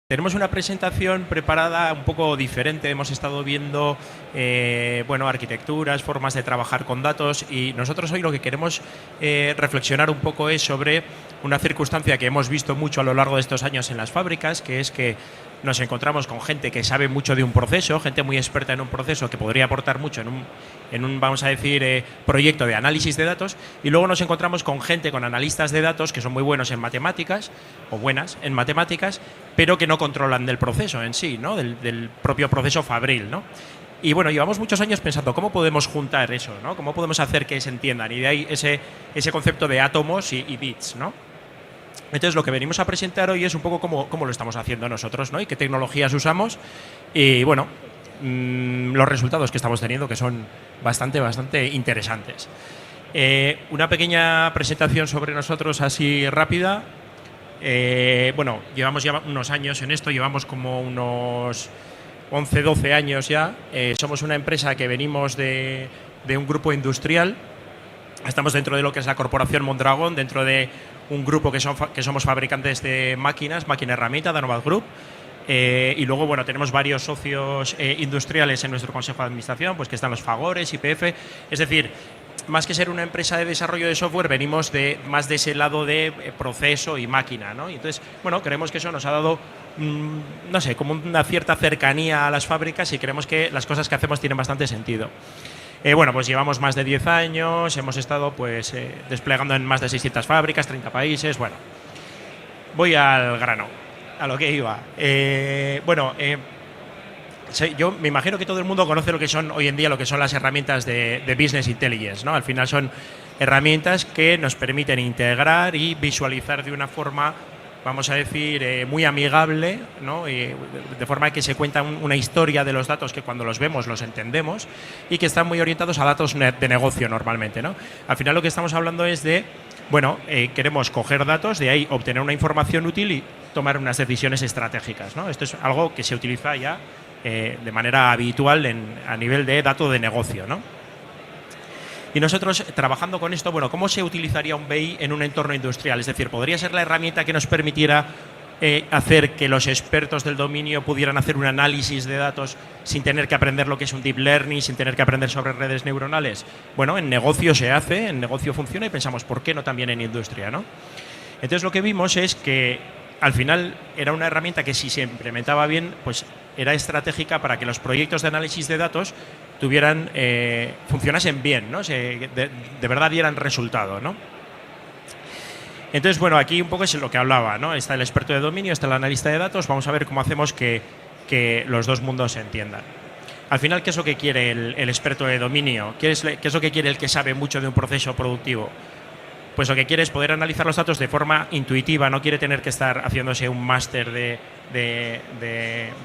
Tenemos una presentación preparada un poco diferente. Hemos estado viendo bueno, arquitecturas, formas de trabajar con datos, y nosotros hoy lo que queremos reflexionar un poco es sobre una circunstancia que hemos visto mucho a lo largo de estos años en las fábricas, que es que nos encontramos con gente que sabe mucho de un proceso, gente muy experta en un proceso que podría aportar mucho en un vamos a decir, proyecto de análisis de datos, y luego nos encontramos con gente, con analistas de datos que son muy buenos en matemáticas, o buenas en matemáticas, pero que no controlan del proceso en sí, ¿no? del propio proceso fabril, ¿no? Y bueno, llevamos muchos años pensando cómo podemos juntar eso, ¿no? Cómo podemos hacer que se entiendan, y de ahí ese concepto de átomos y bits, ¿no? Entonces lo que venimos a presentar hoy es un poco cómo lo estamos haciendo nosotros, ¿no? Y qué tecnologías usamos, y bueno, los resultados que estamos teniendo, que son bastante interesantes. Una pequeña presentación sobre nosotros así rápida. Bueno, llevamos ya unos años en esto, llevamos como unos 11, 12 años ya. Somos una empresa que venimos de un grupo industrial. Estamos dentro de lo que es la corporación Mondragón, dentro de un grupo que somos fabricantes de máquina herramienta, Danobat Group. Y luego, bueno, tenemos varios socios industriales en nuestro consejo de administración, pues que están los Fagores, YPF. Es decir, más que ser una empresa de desarrollo de software, venimos más de ese lado de proceso y máquina, ¿no? Y entonces, bueno, creemos que eso nos ha dado, no sé, como una cierta cercanía a las fábricas, y creemos que las cosas que hacemos tienen bastante sentido. Bueno, pues llevamos más de 10 años, hemos estado pues desplegando en más de 600 fábricas, 30 países. Bueno, voy al grano, a lo que iba. Yo me imagino que todo el mundo conoce lo que son hoy en día lo que son las herramientas de Business Intelligence, ¿no? Al final son herramientas que nos permiten integrar y visualizar de una forma, vamos a decir, muy amigable, ¿no? De forma que se cuenta una historia de los datos que cuando los vemos los entendemos, y que están muy orientados a datos de negocio normalmente, ¿no? Al final lo que estamos hablando es de, bueno, queremos coger datos, de ahí obtener una información útil y tomar unas decisiones estratégicas, ¿no? Esto es algo que se utiliza ya de manera habitual a nivel de dato de negocio, ¿no? Y nosotros, trabajando con esto, bueno, ¿cómo se utilizaría un BI en un entorno industrial? Es decir, ¿podría ser la herramienta que nos permitiera hacer que los expertos del dominio pudieran hacer un análisis de datos sin tener que aprender lo que es un deep learning, sin tener que aprender sobre redes neuronales? Bueno, en negocio se hace, en negocio funciona, y pensamos, ¿por qué no también en industria, ¿no? Entonces lo que vimos es que al final era una herramienta que, si se implementaba bien, pues era estratégica para que los proyectos de análisis de datos funcionasen bien, ¿no? De verdad dieran resultado, ¿no? Entonces, bueno, aquí un poco es lo que hablaba, ¿no? Está el experto de dominio, está el analista de datos. Vamos a ver cómo hacemos que los dos mundos se entiendan. Al final, ¿qué es lo que quiere el experto de dominio? ¿Qué es lo que quiere el que sabe mucho de un proceso productivo? Pues lo que quiere es poder analizar los datos de forma intuitiva, no quiere tener que estar haciéndose un máster de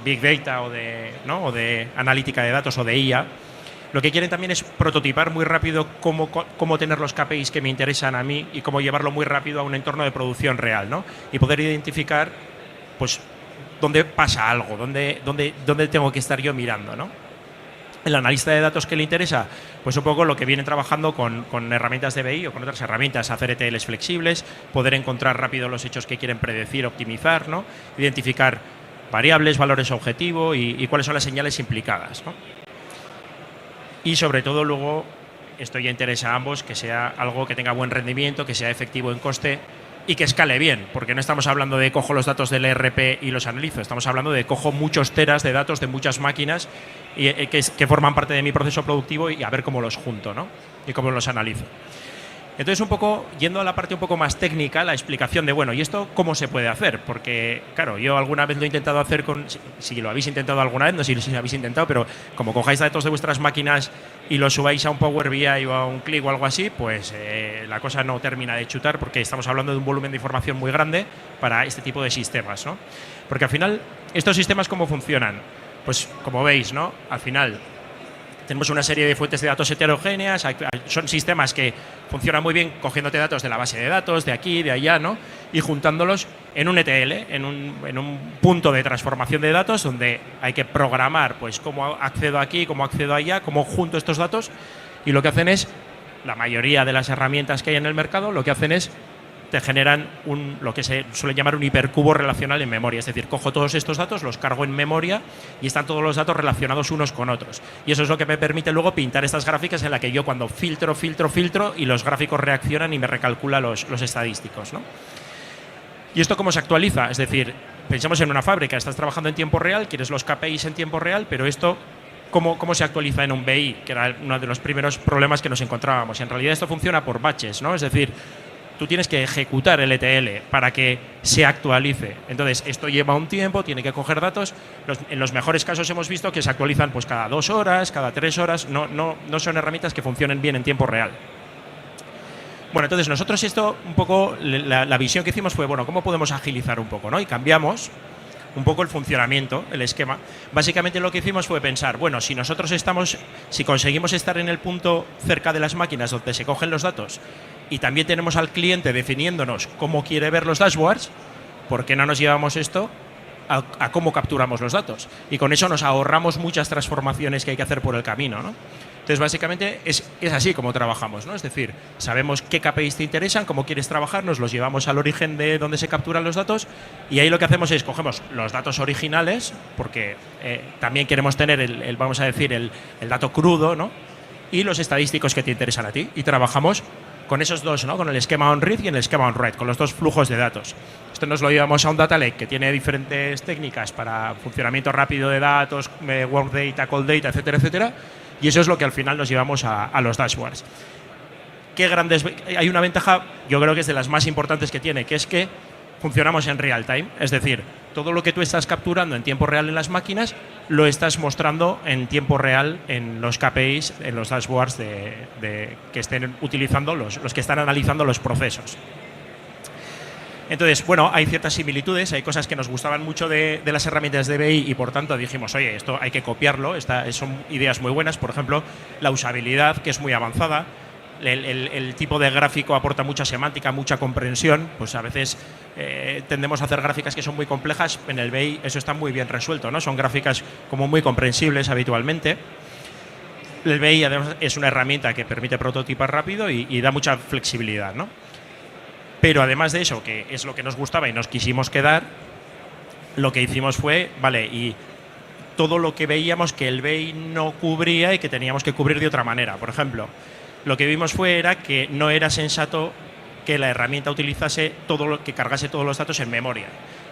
Big Data o de analítica de datos o de IA. Lo que quieren también es prototipar muy rápido cómo tener los KPIs que me interesan a mí y cómo llevarlo muy rápido a un entorno de producción real, ¿no? Y poder identificar, pues, dónde pasa algo, dónde tengo que estar yo mirando, ¿no? El analista de datos que le interesa, pues un poco lo que vienen trabajando con herramientas de BI o con otras herramientas, hacer ETLs flexibles, poder encontrar rápido los hechos que quieren predecir, optimizar, ¿no? Identificar variables, valores objetivo y cuáles son las señales implicadas, ¿no? Y sobre todo luego, esto ya interesa a ambos, que sea algo que tenga buen rendimiento, que sea efectivo en coste y que escale bien, porque no estamos hablando de cojo los datos del ERP y los analizo, estamos hablando de cojo muchos teras de datos de muchas máquinas que forman parte de mi proceso productivo, y a ver cómo los junto, ¿no? Y cómo los analizo. Entonces, un poco, yendo a la parte un poco más técnica, la explicación de, bueno, ¿y esto cómo se puede hacer? Porque, claro, yo alguna vez lo he intentado hacer si lo habéis intentado alguna vez, no sé si lo habéis intentado, pero como cojáis datos de vuestras máquinas y los subáis a un Power BI o a un Click o algo así, pues la cosa no termina de chutar, porque estamos hablando de un volumen de información muy grande para este tipo de sistemas, ¿no? Porque al final, ¿estos sistemas cómo funcionan? Pues como veis, ¿no? Al final tenemos una serie de fuentes de datos heterogéneas, son sistemas que funcionan muy bien cogiéndote datos de la base de datos, de aquí, de allá, ¿no? Y juntándolos en un ETL, en un punto de transformación de datos donde hay que programar, pues, cómo accedo aquí, cómo accedo allá, cómo junto estos datos, y lo que hacen es, la mayoría de las herramientas que hay en el mercado, lo que hacen es te generan lo que se suele llamar un hipercubo relacional en memoria. Es decir, cojo todos estos datos, los cargo en memoria y están todos los datos relacionados unos con otros. Y eso es lo que me permite luego pintar estas gráficas en las que yo cuando filtro y los gráficos reaccionan y me recalcula los estadísticos, ¿no? ¿Y esto cómo se actualiza? Es decir, pensemos en una fábrica, estás trabajando en tiempo real, quieres los KPIs en tiempo real, pero esto ¿cómo se actualiza en un BI? Que era uno de los primeros problemas que nos encontrábamos. Y en realidad esto funciona por batches, ¿no? Es decir, tú tienes que ejecutar el ETL para que se actualice. Entonces, esto lleva un tiempo, tiene que coger datos. En los mejores casos hemos visto que se actualizan pues cada 2 horas, cada 3 horas. No son herramientas que funcionen bien en tiempo real. Bueno, entonces nosotros esto, un poco, la visión que hicimos fue, bueno, ¿cómo podemos agilizar un poco, ¿no? Y cambiamos un poco el funcionamiento, el esquema. Básicamente lo que hicimos fue pensar, bueno, si conseguimos estar en el punto cerca de las máquinas donde se cogen los datos y también tenemos al cliente definiéndonos cómo quiere ver los dashboards, ¿por qué no nos llevamos esto a cómo capturamos los datos? Y con eso nos ahorramos muchas transformaciones que hay que hacer por el camino, ¿no? Entonces, básicamente, es así como trabajamos, ¿no? Es decir, sabemos qué KPIs te interesan, cómo quieres trabajar, nos los llevamos al origen de donde se capturan los datos y ahí lo que hacemos es cogemos los datos originales, porque también queremos tener vamos a decir, el dato crudo, ¿no? Y los estadísticos que te interesan a ti. Y trabajamos con esos dos, ¿no? Con el esquema on-read y el esquema on-write, con los dos flujos de datos. Esto nos lo llevamos a un data lake que tiene diferentes técnicas para funcionamiento rápido de datos, warm data, cold data, etcétera, etcétera. Y eso es lo que al final nos llevamos a los dashboards. Hay una ventaja, yo creo que es de las más importantes que tiene, que es que funcionamos en real time. Es decir, todo lo que tú estás capturando en tiempo real en las máquinas, lo estás mostrando en tiempo real en los KPIs, en los dashboards que estén utilizando los que están analizando los procesos. Entonces, bueno, hay ciertas similitudes, hay cosas que nos gustaban mucho de las herramientas de BI y por tanto dijimos, oye, esto hay que copiarlo, son ideas muy buenas. Por ejemplo, la usabilidad, que es muy avanzada, el tipo de gráfico aporta mucha semántica, mucha comprensión, pues a veces tendemos a hacer gráficas que son muy complejas, en el BI eso está muy bien resuelto, ¿no? Son gráficas como muy comprensibles habitualmente. El BI además es una herramienta que permite prototipar rápido y da mucha flexibilidad, ¿no? Pero además de eso, que es lo que nos gustaba y nos quisimos quedar, lo que hicimos fue, vale, y todo lo que veíamos que el BI no cubría y que teníamos que cubrir de otra manera. Por ejemplo, lo que vimos era que no era sensato que la herramienta utilizase que cargase todos los datos en memoria.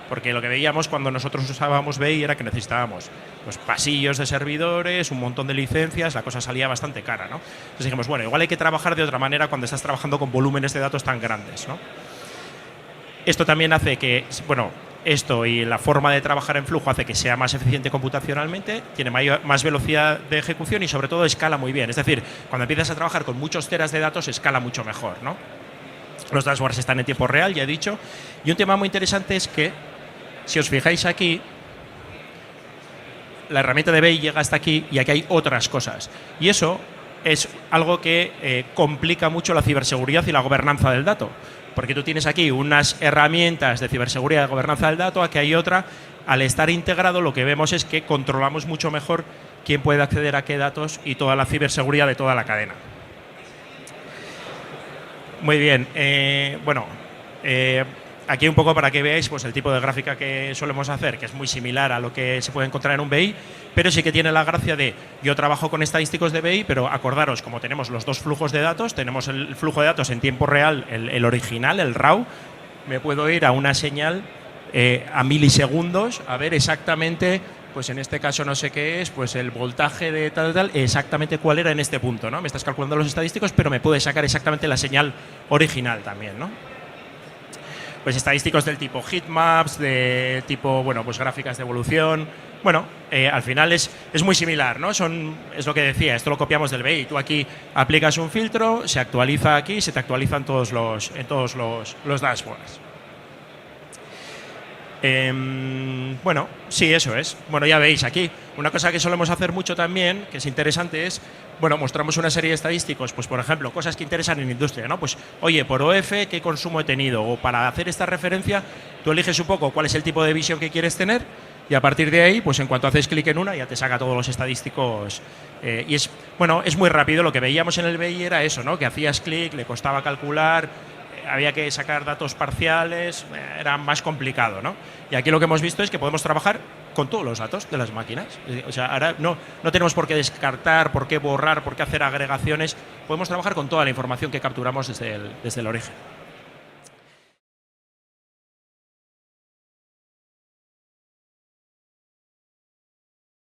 Porque lo que veíamos cuando nosotros usábamos BI era que necesitábamos pues, pasillos de servidores, un montón de licencias, la cosa salía bastante cara, ¿no? Entonces dijimos, bueno, igual hay que trabajar de otra manera cuando estás trabajando con volúmenes de datos tan grandes, ¿no? Esto también hace que, bueno, esto y la forma de trabajar en flujo hace que sea más eficiente computacionalmente, tiene más velocidad de ejecución y sobre todo escala muy bien. Es decir, cuando empiezas a trabajar con muchos teras de datos, escala mucho mejor, ¿no? Los dashboards están en tiempo real, ya he dicho. Y un tema muy interesante es que, si os fijáis aquí, la herramienta de BI llega hasta aquí y aquí hay otras cosas. Y eso es algo que complica mucho la ciberseguridad y la gobernanza del dato. Porque tú tienes aquí unas herramientas de ciberseguridad y gobernanza del dato, aquí hay otra. Al estar integrado, lo que vemos es que controlamos mucho mejor quién puede acceder a qué datos y toda la ciberseguridad de toda la cadena. Muy bien. Aquí un poco para que veáis pues, el tipo de gráfica que solemos hacer, que es muy similar a lo que se puede encontrar en un BI, pero sí que tiene la gracia de, yo trabajo con estadísticos de BI, pero acordaros, como tenemos los dos flujos de datos, tenemos el flujo de datos en tiempo real, el original, el RAW, me puedo ir a una señal a milisegundos, a ver exactamente, pues en este caso no sé qué es, pues el voltaje de tal, exactamente cuál era en este punto, ¿no? Me estás calculando los estadísticos, pero me puede sacar exactamente la señal original también, ¿no? Pues estadísticos del tipo heatmaps, de tipo, bueno, pues gráficas de evolución. Bueno, al final es muy similar, ¿no? Es lo que decía, esto lo copiamos del BI. Tú aquí aplicas un filtro, se actualiza aquí, se te actualizan todos los dashboards. Bueno, sí, eso es. Bueno, ya veis aquí. Una cosa que solemos hacer mucho también, que es interesante, es, bueno, mostramos una serie de estadísticos, pues por ejemplo, cosas que interesan en industria, ¿no? Pues, oye, por OF, ¿qué consumo he tenido? O para hacer esta referencia, tú eliges un poco cuál es el tipo de visión que quieres tener y a partir de ahí, pues en cuanto haces clic en una, ya te saca todos los estadísticos. Y es muy rápido. Lo que veíamos en el BI era eso, ¿no? Que hacías clic, le costaba calcular. había que sacar datos parciales, era más complicado, ¿no? Y aquí lo que hemos visto es que podemos trabajar con todos los datos de las máquinas. O sea, ahora no tenemos por qué descartar, por qué borrar, por qué hacer agregaciones. Podemos trabajar con toda la información que capturamos desde el origen.